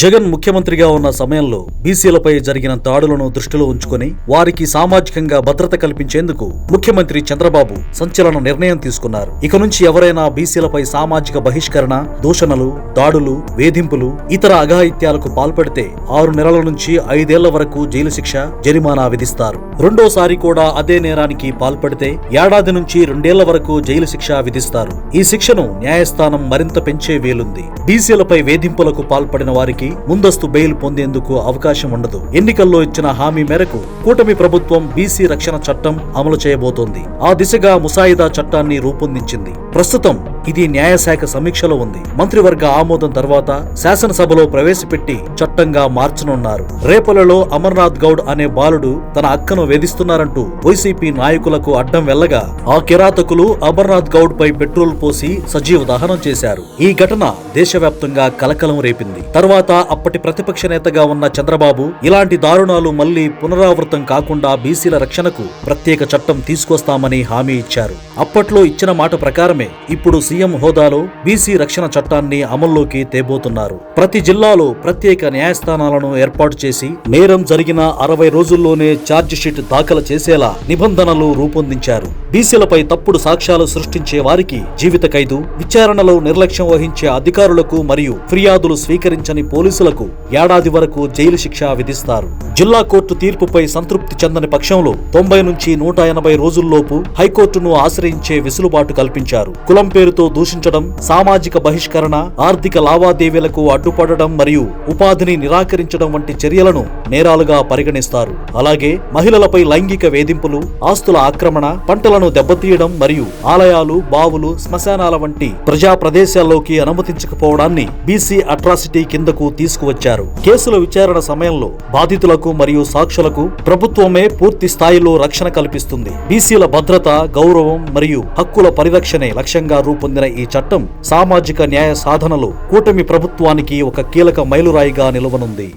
జగన్ ముఖ్యమంత్రిగా ఉన్న సమయంలో బీసీలపై జరిగిన దాడులను దృష్టిలో ఉంచుకొని వారికి సామాజికంగా భద్రత కల్పించేందుకు ముఖ్యమంత్రి చంద్రబాబు సంచలన నిర్ణయం తీసుకున్నారు. ఇక నుంచి ఎవరైనా బీసీలపై సామాజిక బహిష్కరణ, దూషణలు, దాడులు, వేధింపులు, ఇతర అఘాయిత్యాలకు పాల్పడితే 6 నెలల నుంచి 5 ఏళ్ల వరకు జైలు శిక్ష, జరిమానా విధిస్తారు. రెండోసారి కూడా అదే నేరానికి పాల్పడితే ఏడాది నుంచి 2 ఏళ్ల వరకు జైలు శిక్ష విధిస్తారు. ఈ శిక్షను న్యాయస్థానం మరింత పెంచే వీలుంది. బీసీలపై వేధింపులకు పాల్పడిన వారికి ముందస్తు బెయిల్ పొందేందుకు అవకాశం ఉండదు. ఎన్నికల్లో ఇచ్చిన హామీ మేరకు కూటమి ప్రభుత్వం బీసీ రక్షణ చట్టం అమలు చేయబోతోంది. ఆ దిశగా ముసాయిదా చట్టాన్ని రూపొందించింది. ప్రస్తుతం ఇది న్యాయశాఖ సమీక్షలో ఉంది. మంత్రివర్గ ఆమోదం తర్వాత శాసనసభలో ప్రవేశపెట్టి చట్టంగా మార్చనున్నారు. రేపలలో అమర్నాథ్ గౌడ్ అనే బాలుడు తన అక్కను వేధిస్తున్నారంటూ వైసీపీ నాయకులకు అడ్డం వెళ్లగా ఆ కిరాతకులు అమర్నాథ్ గౌడ్ పై పెట్రోల్ పోసి సజీవ దహనం చేశారు. ఈ ఘటన దేశవ్యాప్తంగా కలకలం రేపింది. తర్వాత అప్పటి ప్రతిపక్ష నేతగా ఉన్న చంద్రబాబు ఇలాంటి దారుణాలు మళ్లీ పునరావృతం కాకుండా బీసీల రక్షణకు ప్రత్యేక చట్టం తీసుకొస్తామని హామీ ఇచ్చారు. అప్పట్లో ఇచ్చిన మాట ప్రకారమే ఇప్పుడు సీఎం హోదాలో బీసీ రక్షణ చట్టాన్ని అమల్లోకి తేబోతున్నారు. ప్రతి జిల్లాలో ప్రత్యేక న్యాయస్థానాలను ఏర్పాటు చేసి నేరం జరిగిన 60 రోజుల్లోనే ఛార్జ్ షీట్ దాఖలు చేసేలా నిబంధనలు రూపొందించారు. బీసీలపై తప్పుడు సాక్ష్యాలు సృష్టించే వారికి జీవిత ఖైదు, విచారణలో నిర్లక్ష్యం వహించే అధికారులకు మరియు ఫిర్యాదులు స్వీకరించని పోలీసులకు ఏడాది వరకు జైలు శిక్ష విధిస్తారు. జిల్లా కోర్టు తీర్పుపై సంతృప్తి చెందని పక్షంలో 90 నుంచి 180 రోజుల్లోపు హైకోర్టును ఆశ్రయించే వెసులుబాటు కల్పించారు. కులం పేరుతో దూషించడం, సామాజిక బహిష్కరణ, ఆర్థిక లావాదేవీలకు అడ్డుపడడం మరియు ఉపాధిని నిరాకరించడం వంటి చర్యలను నేరాలుగా పరిగణిస్తారు. అలాగే మహిళలపై లైంగిక వేధింపులు, ఆస్తుల ఆక్రమణ, పంటలను దెబ్బతీయడం మరియు ఆలయాలు, బావులు, శ్మశానాల వంటి ప్రజా ప్రదేశాల్లోకి అనుమతించకపోవడాన్ని బీసీ అట్రాసిటీ కిందకు తీసుకువచ్చారు. కేసుల విచారణ సమయంలో బాధితులకు మరియు సాక్షులకు ప్రభుత్వమే పూర్తి స్థాయిలో రక్షణ కల్పిస్తుంది. బీసీల భద్రత, గౌరవం మరియు హక్కుల పరిరక్షణే లక్ష్యంగా రూపొందిన ఈ చట్టం సామాజిక న్యాయ సాధనలో కూటమి ప్రభుత్వానికి ఒక కీలక మైలురాయిగా నిలవనుంది.